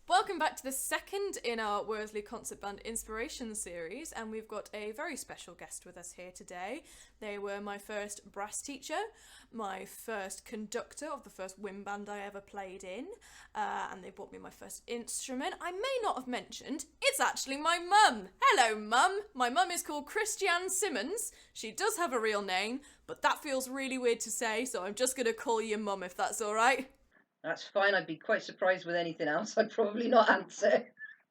Welcome back to the second in our Worsley Concert Band Inspiration series, and we've got a very special guest with us here today. They were my first brass teacher, my first conductor of the first wind band I ever played in, and they bought me my first instrument. I may not have mentioned, it's actually my mum. Hello, mum. My mum is called Kristyann Symonds. She does have a real name, but that feels really weird to say, so I'm just going to call you mum if that's all right. That's fine. I'd be quite surprised with anything else. I'd probably not answer.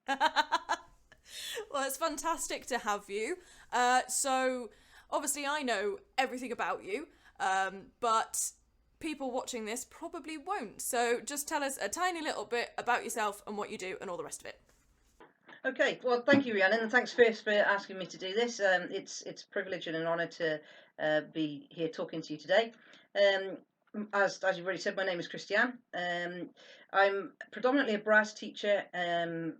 Well, it's fantastic to have you. So, obviously, I know everything about you, but people watching this probably won't. So, just tell us a tiny little bit about yourself and what you do and all the rest of it. Okay, well, thank you, Rhiannon, and thanks first for asking me to do this. It's a privilege and an honour to be here talking to you today. As you've already said, my name is Kristyann. I'm predominantly a brass teacher, and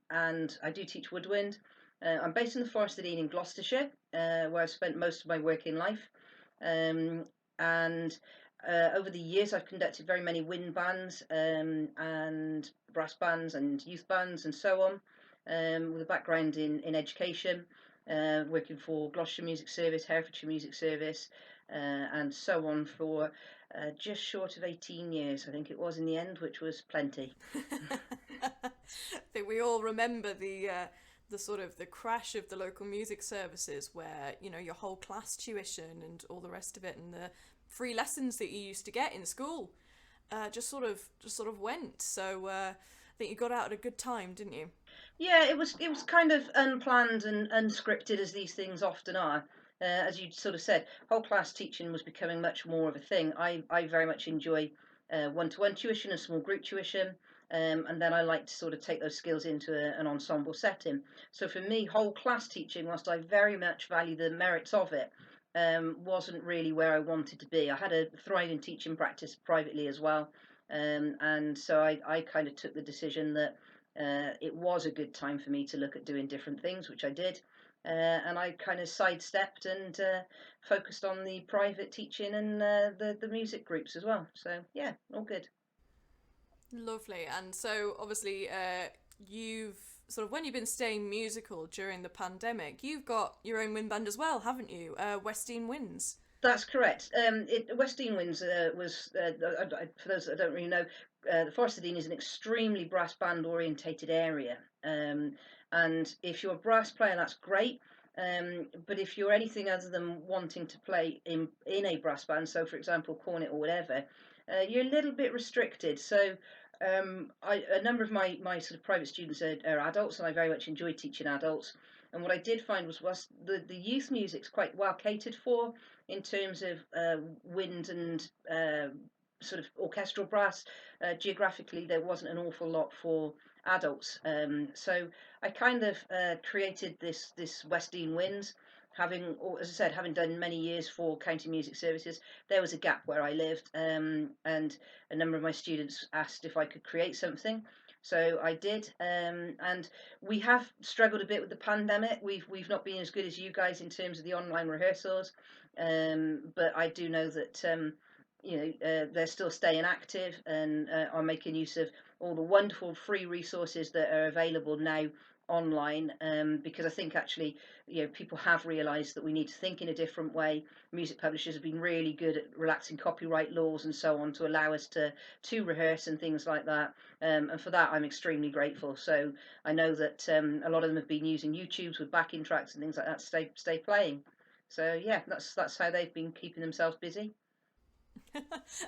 I do teach woodwind. I'm based in the Forest of Dean in Gloucestershire, where I've spent most of my working life. And over the years, I've conducted very many wind bands and brass bands and youth bands and so on, with a background in education, working for Gloucestershire Music Service, Herefordshire Music Service, and so on for just short of 18 years, I think it was in the end, which was plenty. I think we all remember the sort of the crash of the local music services where, you know, your whole class tuition and all the rest of it and the free lessons that you used to get in school just sort of went. So I think you got out at a good time, didn't you? Yeah, it was kind of unplanned and unscripted, as these things often are. As you sort of said, whole class teaching was becoming much more of a thing. I very much enjoy one-to-one tuition and small group tuition, and then I like to sort of take those skills into an ensemble setting. So for me, whole class teaching, whilst I very much value the merits of it, wasn't really where I wanted to be. I had a thriving teaching practice privately as well, and so I kind of took the decision that it was a good time for me to look at doing different things, which I did. And I kind of sidestepped and focused on the private teaching and the music groups as well. So yeah, all good. Lovely. And so obviously you've sort of when you've been staying musical during the pandemic, you've got your own wind band as well, haven't you? Westeen Winds. That's correct. Westeen Winds was, for those that don't really know, the Forest of Dean is an extremely brass band orientated area. And if you're a brass player, that's great. But if you're anything other than wanting to play in a brass band, so for example, cornet or whatever, you're a little bit restricted. So a number of my sort of private students are adults, and I very much enjoy teaching adults. And what I did find was the youth music's quite well catered for in terms of wind and sort of orchestral brass. Geographically, there wasn't an awful lot for adults, so I kind of created this Westeen Winds. Having, or as I said, having done many years for county music services, there was a gap where I lived, and a number of my students asked if I could create something. So I did, and we have struggled a bit with the pandemic. We've not been as good as you guys in terms of the online rehearsals, but I do know that they're still staying active and are making use of all the wonderful free resources that are available now online, because I think actually people have realised that we need to think in a different way. Music publishers have been really good at relaxing copyright laws and so on to allow us to rehearse and things like that, and for that I'm extremely grateful. So I know that a lot of them have been using YouTubes with backing tracks and things like that to stay playing. So yeah, that's how they've been keeping themselves busy.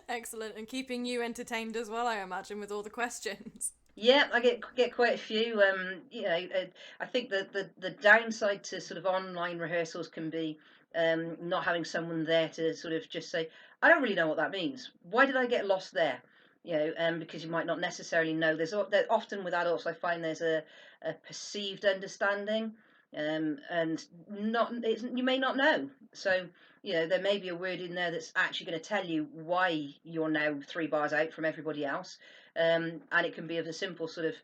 Excellent. And keeping you entertained as well, I imagine, with all the questions. Yeah, I get quite a few. I think that the downside to sort of online rehearsals can be not having someone there to sort of just say, I don't really know what that means. Why did I get lost there? Because you might not necessarily know. There often with adults, I find there's a perceived understanding, and you may not know. So there may be a word in there that's actually going to tell you why you're now 3 bars out from everybody else, and it can be of a simple sort of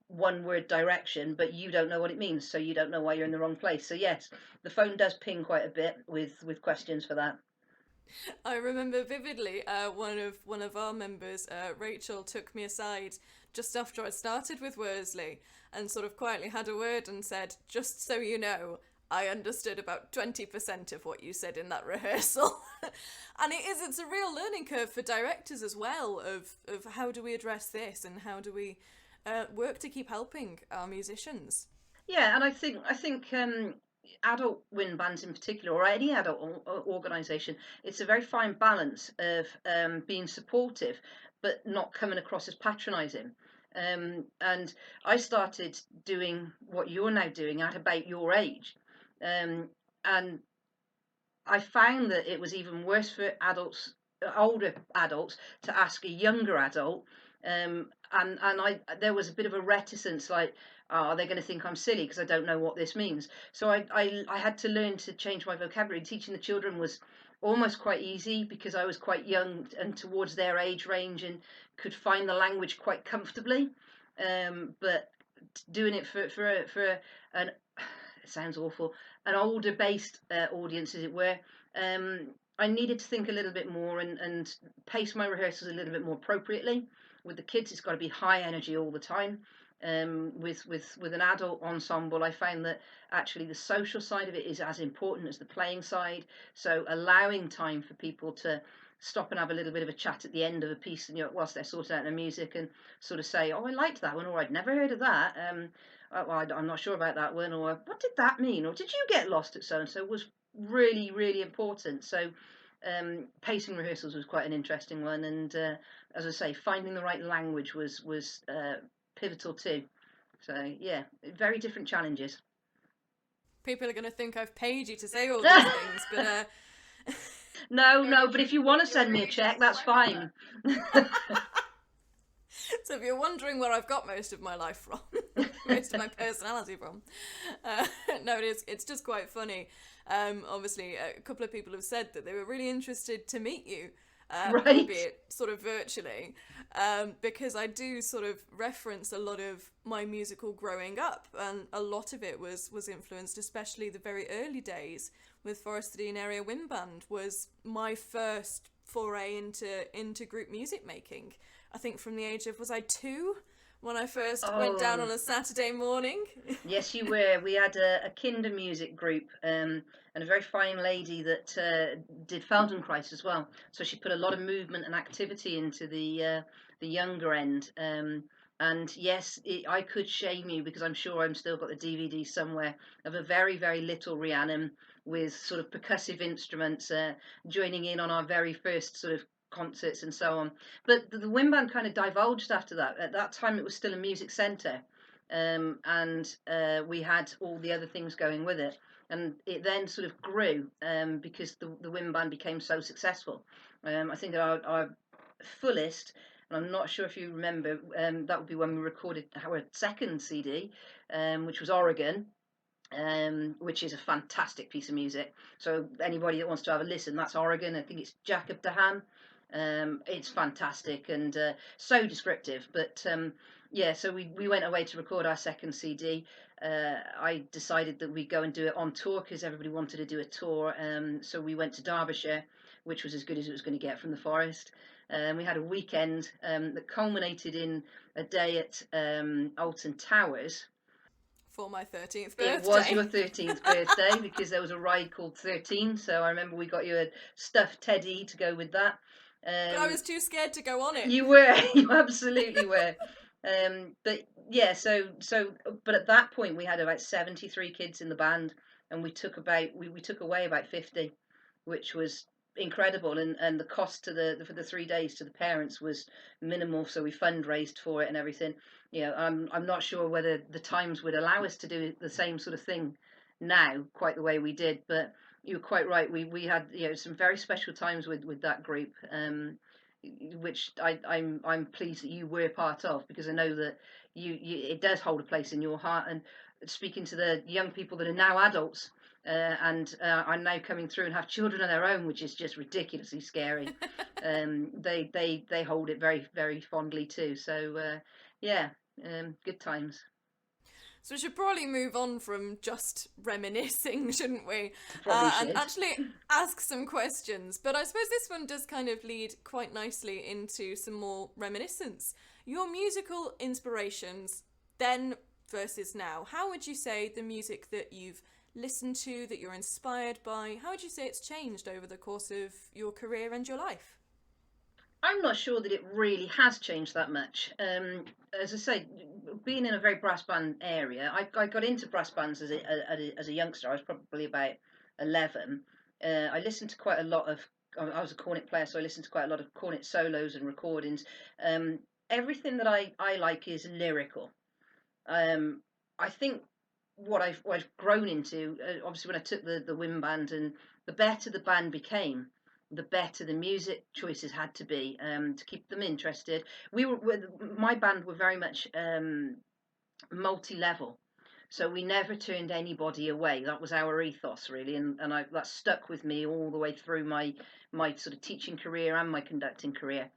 one word direction, but you don't know what it means, so you don't know why you're in the wrong place. So yes, the phone does ping quite a bit with questions for that. I remember vividly one of our members, Rachel, took me aside just after I started with Worsley and sort of quietly had a word and said, "Just so you know, I understood about 20% of what you said in that rehearsal." And it's a real learning curve for directors as well of how do we address this and how do we work to keep helping our musicians. Yeah, and I think adult wind bands in particular, or any adult organisation, it's a very fine balance of being supportive, but not coming across as patronising. And I started doing what you're now doing at about your age, um, and I found that it was even worse for adults, older adults, to ask a younger adult. And there was a bit of a reticence, like, oh, are they going to think I'm silly because I don't know what this means? So I had to learn to change my vocabulary. Teaching the children was almost quite easy because I was quite young and towards their age range and could find the language quite comfortably. But doing it for an it sounds awful, an older based audience, as it were, I needed to think a little bit more and pace my rehearsals a little bit more appropriately. With the kids, it's got to be high energy all the time. With an adult ensemble, I found that actually the social side of it is as important as the playing side. So allowing time for people to stop and have a little bit of a chat at the end of a piece, and whilst they're sorting out their music, and sort of say, "Oh, I liked that one," or "I'd never heard of that. Well, I'm not sure about that one," or "What did that mean?" or "Did you get lost at so and so?" was really, really important. So pacing rehearsals was quite an interesting one, and as I say, finding the right language was pivotal too. So yeah, very different challenges. People are going to think I've paid you to say all these things, but No, no, but if you want to send me a check, that's fine. so if you're wondering where I've got most of my life from, most of my personality from, no, it's just quite funny. Obviously, a couple of people have said that they were really interested to meet you, Right. albeit sort of virtually, because I do sort of reference a lot of my musical growing up, and a lot of it was influenced, especially the very early days with Forest Dean Area Wind Band was my first foray into group music making. I think from the age of, was I 2 when I first went down Oh, on a Saturday morning? yes, you were. We had a kinder music group, and a very fine lady that did Feldenkrais as well. So she put a lot of movement and activity into the younger end. And yes, I could shame you because I'm sure I'm still got the DVD somewhere of a very, very little Rhiannon with sort of percussive instruments joining in on our very first sort of concerts and so on. But the wind band kind of divulged after that. At that time, it was still a music centre, and we had all the other things going with it. And it then sort of grew because the wind band became so successful. I think our fullest, and I'm not sure if you remember, that would be when we recorded our second CD, which was Oregon, which is a fantastic piece of music. So anybody that wants to have a listen, that's Oregon. I think it's Jacob Dahan. It's fantastic and so descriptive. But yeah, so we went away to record our second CD. I decided that we'd go and do it on tour because everybody wanted to do a tour. So we went to Derbyshire, which was as good as it was going to get from the forest. We had a weekend that culminated in a day at Alton Towers. For my 13th It was birthday. your 13th birthday because there was a ride called 13. So I remember we got you a stuffed teddy to go with that. But I was too scared to go on it. You were, you absolutely were. But yeah, but at that point we had about 73 kids in the band, and we took away about 50, which was incredible. And the cost to for the 3 days to the parents was minimal, so we fundraised for it and everything. I'm not sure whether the times would allow us to do the same sort of thing now, quite the way we did, but you're quite right. We had some very special times with that group. Which I'm pleased that you were part of, because I know that you it does hold a place in your heart. And speaking to the young people that are now adults and are now coming through and have children of their own, which is just ridiculously scary. They hold it very, very fondly too. So yeah, good times. So we should probably move on from just reminiscing, shouldn't we? Probably And should. actually ask some questions. But I suppose this one does kind of lead quite nicely into some more reminiscence. Your musical inspirations then versus now. How would you say the music that you've listened to, that you're inspired by, how would you say it's changed over the course of your career and your life? I'm not sure that it really has changed that much. As I say, being in a very brass band area, I got into brass bands as a youngster. I was probably about 11. I listened to quite a lot of. I was a cornet player, so I listened to quite a lot of cornet solos and recordings. Everything that I like is lyrical. I think what I've grown into, obviously, when I took the wind band, and the better the band became, the better the music choices had to be to keep them interested. My band were very much multi-level, so we never turned anybody away. That was our ethos, really, and that stuck with me all the way through my sort of teaching career and my conducting career.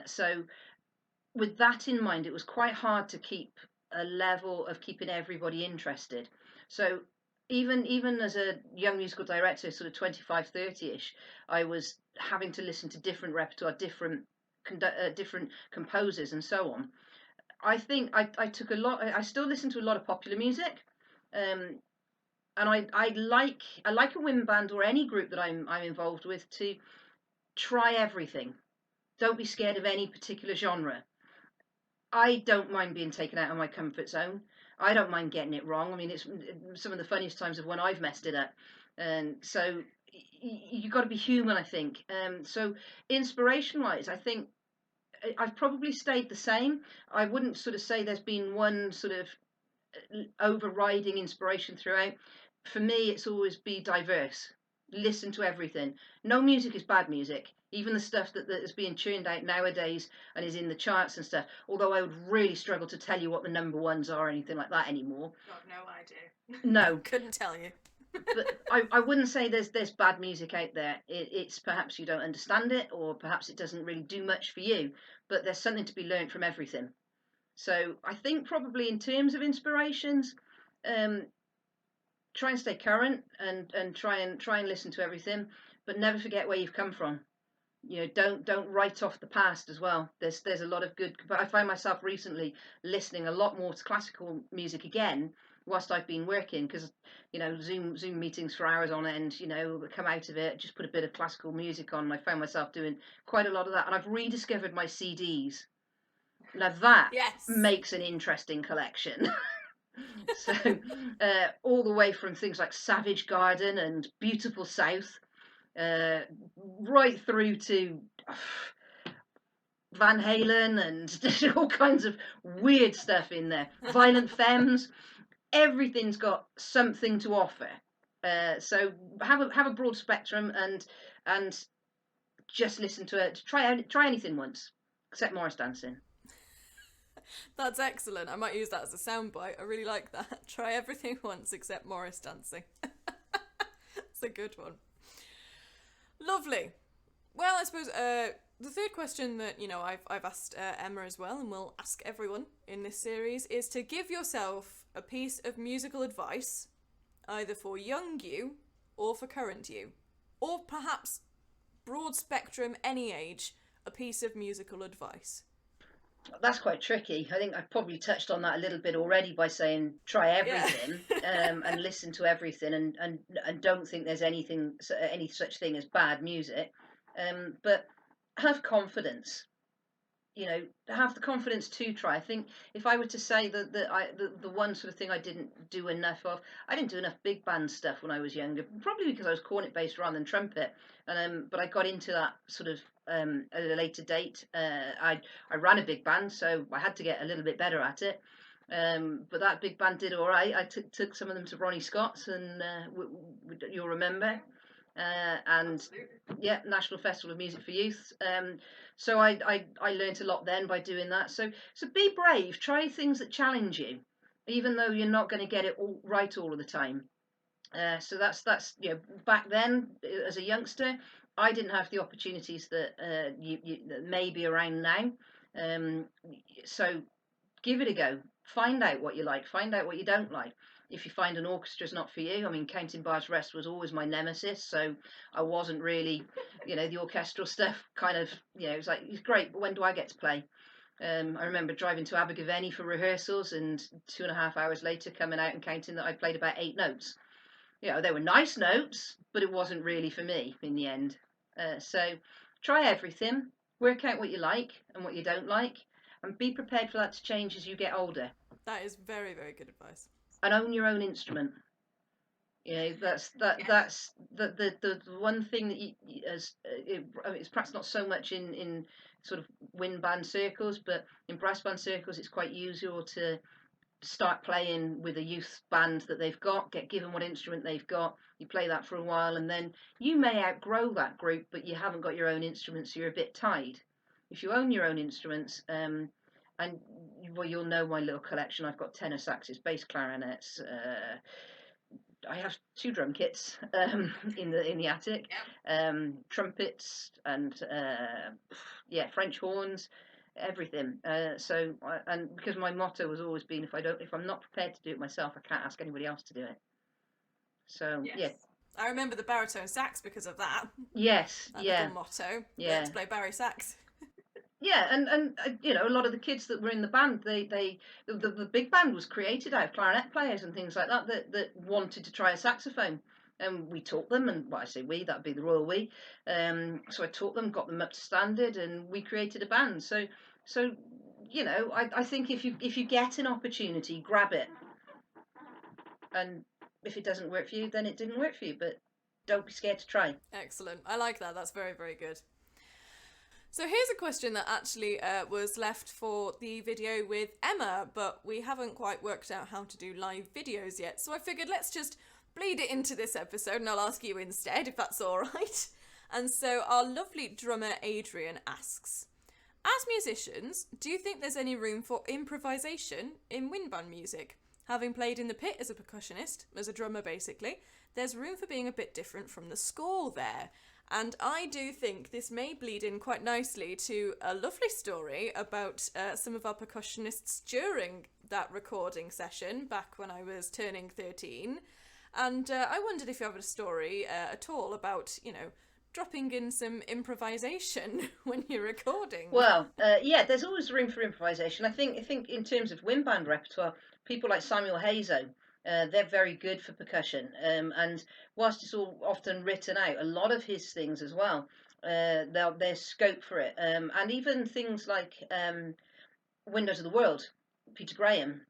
So with that in mind, it was quite hard to keep a level of keeping everybody interested. So even as a young musical director, sort of 25, 30-ish, I was having to listen to different repertoire, different composers, and so on. I think I took a lot. I still listen to a lot of popular music, um, and I like a wind band or any group that I'm involved with to try everything. Don't be scared of any particular genre. I don't mind being taken out of my comfort zone. I don't mind getting it wrong. I mean, it's some of the funniest times of when I've messed it up. And so you got to be human, I think. So inspiration wise, I think I've probably stayed the same. I wouldn't sort of say there's been one sort of overriding inspiration throughout. For me, it's always be diverse. Listen to everything. No music is bad music. Even the stuff that is being churned out nowadays and is in the charts and stuff. Although I would really struggle to tell you what the number ones are or anything like that anymore. Got no idea. No, Couldn't tell you. but I wouldn't say there's bad music out there. It's perhaps you don't understand it, or perhaps it doesn't really do much for you. But there's something to be learned from everything. So I think probably in terms of inspirations, um, try and stay current and try and listen to everything, but never forget where you've come from. You know, don't write off the past as well. There's a lot of good. But I find myself recently listening a lot more to classical music again whilst I've been working, because Zoom meetings for hours on end. Come out of it, just put a bit of classical music on, and I found myself doing quite a lot of that. And I've rediscovered my CDs. Now that Yes. makes an interesting collection. So, all the way from things like Savage Garden and Beautiful South, uh, right through to Van Halen and all kinds of weird stuff in there. Violent Femmes, everything's got something to offer. So have a broad spectrum and just listen to it. Try anything once, except Morris dancing. That's excellent. I might use that as a soundbite. I really like that. Try everything once except Morris dancing. It's a good one. Lovely. Well, I suppose the third question that I've asked Emma as well, and we'll ask everyone in this series, is to give yourself a piece of musical advice, either for young you or for current you, or perhaps broad spectrum, any age, a piece of musical advice. That's quite tricky. I think I've probably touched on that a little bit already by saying try Yeah. everything, and listen to everything, and don't think there's any such thing as bad music, but have confidence. Have the confidence to try. I think if I were to say the one sort of thing I didn't do enough of, I didn't do enough big band stuff when I was younger, probably because I was cornet based rather than trumpet, and but I got into that sort of at a later date. I ran a big band, so I had to get a little bit better at it. But that big band did all right. I took some of them to Ronnie Scott's, and you'll remember. And Absolutely. yeah, National Festival of Music for Youth. So I learnt a lot then by doing that. So be brave. Try things that challenge you, even though you're not going to get it all right all of the time. So that's back then as a youngster, I didn't have the opportunities that that may be around now. So give it a go. Find out what you like. Find out what you don't like. If you find an orchestra's not for you, I mean, Counting Bars Rest was always my nemesis, so I wasn't really, the orchestral stuff kind of, it was like, it's great, but when do I get to play? I remember driving to Abergavenny for rehearsals and 2.5 hours later coming out and counting that I played about 8 notes. They were nice notes, but it wasn't really for me in the end. So try everything, work out what you like and what you don't like, and be prepared for that to change as you get older. That is very, very good advice. And own your own instrument. That's the one thing that it's perhaps not so much in sort of wind band circles, but in brass band circles it's quite usual to start playing with a youth band that they've got, get given what instrument they've got, you play that for a while, and then you may outgrow that group, but you haven't got your own instruments, so you're a bit tied. If you own your own instruments, and you'll know my little collection. I've got tenor saxes, bass clarinets. I have 2 drum kits in the attic, trumpets and French horns, everything. And because my motto has always been, if I'm not prepared to do it myself, I can't ask anybody else to do it. So yes. I remember the baritone sax because of that. Yes, that little motto. Learn to play bari sax. Yeah, and a lot of the kids that were in the band, the big band was created out of clarinet players and things like that wanted to try a saxophone, and we taught them, and I say we, that'd be the royal we. So I taught them, got them up to standard, and we created a band. So I think if you get an opportunity, grab it, and if it doesn't work for you, then it didn't work for you. But don't be scared to try. Excellent, I like that. That's very, very good. So here's a question that actually was left for the video with Emma, but we haven't quite worked out how to do live videos yet. So I figured let's just bleed it into this episode and I'll ask you instead, if that's all right. And so our lovely drummer Adrian asks, as musicians, do you think there's any room for improvisation in wind band music? Having played in the pit as a percussionist, as a drummer basically, there's room for being a bit different from the score there. And I do think this may bleed in quite nicely to a lovely story about some of our percussionists during that recording session back when I was turning 13. And I wondered if you have a story at all about, dropping in some improvisation when you're recording. Well, there's always room for improvisation. I think in terms of wind band repertoire, people like Samuel Hazo, they're very good for percussion, and whilst it's all often written out, a lot of his things as well, there's scope for it, and even things like Windows of the World, Peter Graham,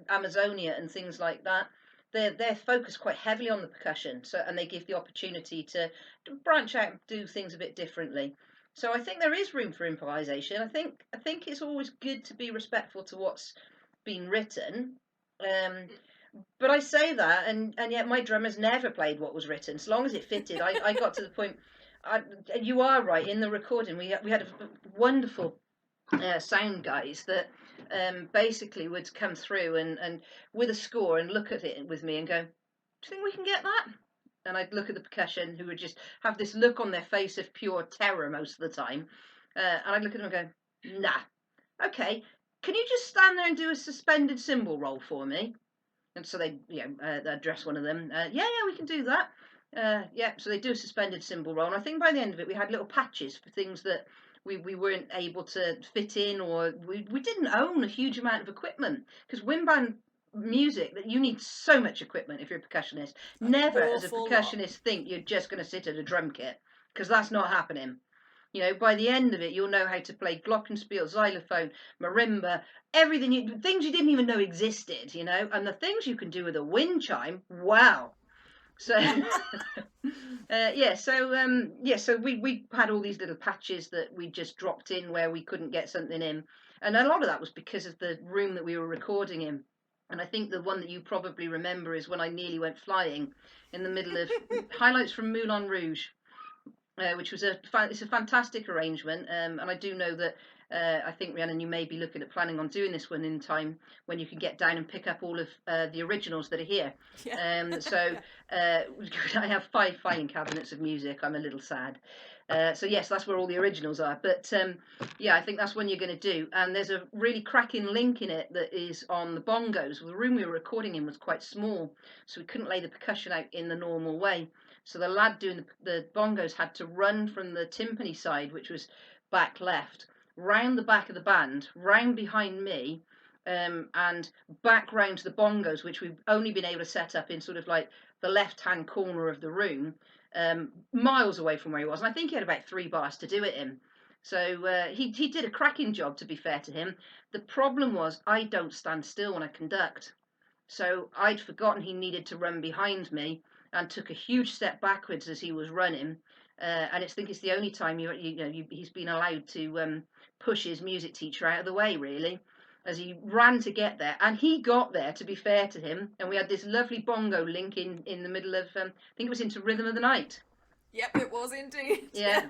Amazonia and things like that, they're focused quite heavily on the percussion, and they give the opportunity to branch out and do things a bit differently. So I think there is room for improvisation. I think it's always good to be respectful to what's been written. But I say that, and yet my drummers never played what was written, as long as it fitted. I got to the point. You are right. In the recording, we had a wonderful sound guys that basically would come through and with a score and look at it with me and go, "Do you think we can get that?" And I'd look at the percussion, who would just have this look on their face of pure terror most of the time, and I'd look at them and go, "Nah, okay. Can you just stand there and do a suspended cymbal roll for me?" And so they, address one of them. Yeah, we can do that. So they do a suspended cymbal roll. And I think by the end of it, we had little patches for things that we weren't able to fit in, or we didn't own a huge amount of equipment. Because wind band music, that you need so much equipment if you're a percussionist. Never, as a percussionist, think you're just going to sit at a drum kit, because that's not happening. By the end of it, you'll know how to play glockenspiel, xylophone, marimba, everything, things you didn't even know existed, and the things you can do with a wind chime, wow. So, so we had all these little patches that we just dropped in where we couldn't get something in. And a lot of that was because of the room that we were recording in. And I think the one that you probably remember is when I nearly went flying in the middle of highlights from Moulin Rouge. Which was it's a fantastic arrangement, and I do know that I think, Rhiannon, you may be looking at planning on doing this one in time when you can get down and pick up all of the originals that are here. Yeah. So I have 5 filing cabinets of music. I'm a little sad. So yes, that's where all the originals are. But yeah, I think that's one you're going to do. And there's a really cracking link in it that is on the bongos. The room we were recording in was quite small, so we couldn't lay the percussion out in the normal way. So the lad doing the bongos had to run from the timpani side, which was back left, round the back of the band, round behind me, and back round to the bongos, which we've only been able to set up in sort of like the left-hand corner of the room, miles away from where he was. And I think he had about 3 bars to do it in. So he did a cracking job, to be fair to him. The problem was I don't stand still when I conduct. So I'd forgotten he needed to run behind me and took a huge step backwards as he was running. And I think it's the only time he's been allowed to push his music teacher out of the way, really, as he ran to get there. And he got there, to be fair to him. And we had this lovely bongo link in the middle of, I think it was into Rhythm of the Night. Yep, it was indeed. Yeah.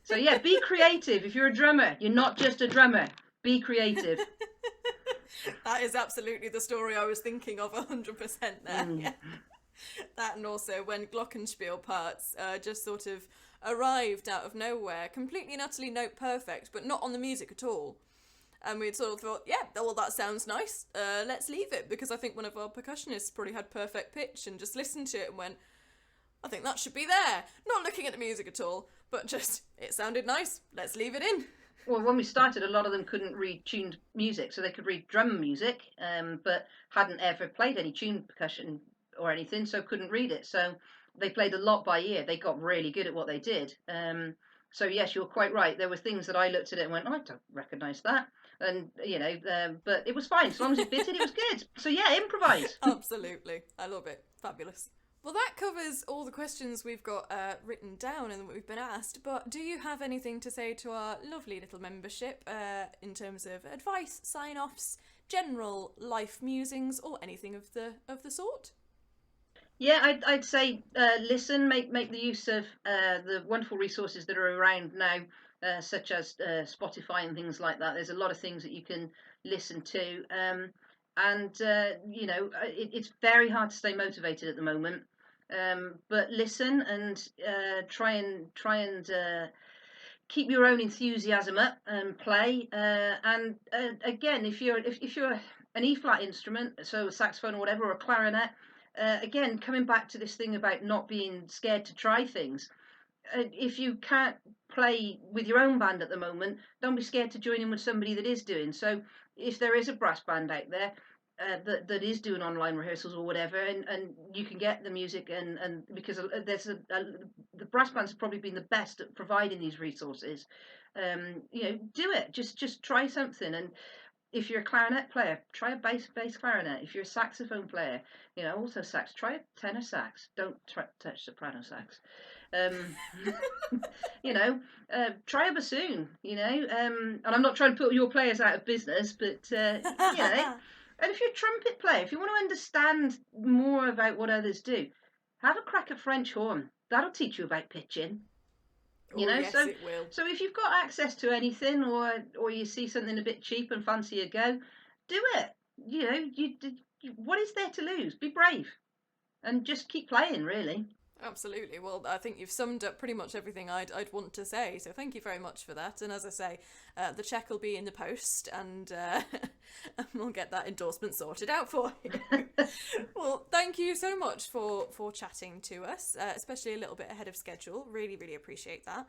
So yeah, be creative. If you're a drummer, you're not just a drummer. Be creative. That is absolutely the story I was thinking of 100% there. Yeah. That, and also when glockenspiel parts just sort of arrived out of nowhere, completely and utterly note perfect, but not on the music at all. And we'd sort of thought, yeah, well, that sounds nice, let's leave it, because I think one of our percussionists probably had perfect pitch and just listened to it and went, I think that should be there. Not looking at the music at all, but just, it sounded nice, let's leave it in. Well, when we started, a lot of them couldn't read tuned music, so they could read drum music, but hadn't ever played any tuned percussion or anything, so couldn't read it. So they played a lot by ear. They got really good at what they did. So yes, you're quite right. There were things that I looked at it and went, oh, I don't recognise that. And, but it was fine. As long as it fitted, it was good. So yeah, improvise. Absolutely. I love it. Fabulous. Well, that covers all the questions we've got written down and that we've been asked, but do you have anything to say to our lovely little membership in terms of advice, sign-offs, general life musings, or anything of the sort? Yeah, I'd say listen, make the use of the wonderful resources that are around now, such as Spotify and things like that. There's a lot of things that you can listen to, and it's very hard to stay motivated at the moment. But listen and try and keep your own enthusiasm up and play. And again, if you're an E flat instrument, so a saxophone or whatever, or a clarinet. Again, coming back to this thing about not being scared to try things. If you can't play with your own band at the moment, don't be scared to join in with somebody that is doing. So if there is a brass band out there that is doing online rehearsals or whatever, and you can get the music, and because there's the brass bands have probably been the best at providing these resources, do it. Just try something. And if you're a clarinet player, try a bass clarinet. If you're a saxophone player, alto sax, try a tenor sax. Don't touch soprano sax. Try a bassoon. And I'm not trying to put your players out of business, but And if you're a trumpet player, if you want to understand more about what others do, have a crack at French horn. That'll teach you about pitching. Yes, it will. So if you've got access to anything, or you see something a bit cheap and fancy a go, do it. What is there to lose? Be brave, and just keep playing. Really. Absolutely. Well, I think you've summed up pretty much everything I'd want to say. So thank you very much for that. And as I say, the cheque will be in the post, and we'll get that endorsement sorted out for you. Well, thank you so much for chatting to us, especially a little bit ahead of schedule. Really, really appreciate that.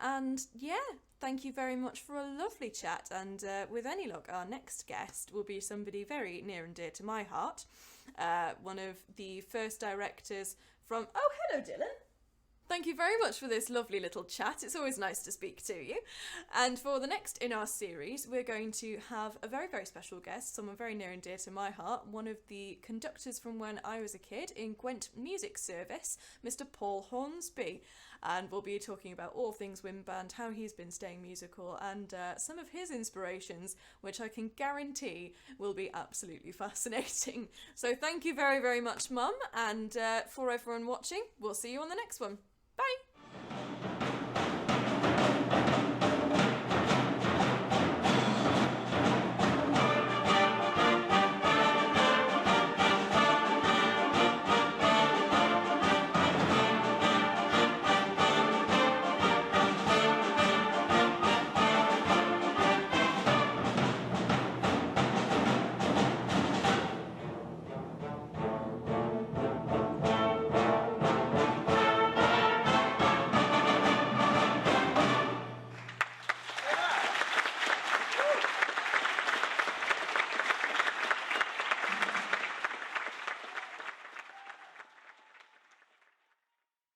And yeah, thank you very much for a lovely chat. And with any luck, our next guest will be somebody very near and dear to my heart. One of the first directors from... Oh, hello, Dylan. Thank you very much for this lovely little chat. It's always nice to speak to you. And for the next in our series, we're going to have a very, very special guest, someone very near and dear to my heart, one of the conductors from when I was a kid in Gwent Music Service, Mr. Paul Hornsby. And we'll be talking about all things wind band, how he's been staying musical, and some of his inspirations, which I can guarantee will be absolutely fascinating. So thank you very, very much, Mum, and for everyone watching, we'll see you on the next one. Bye!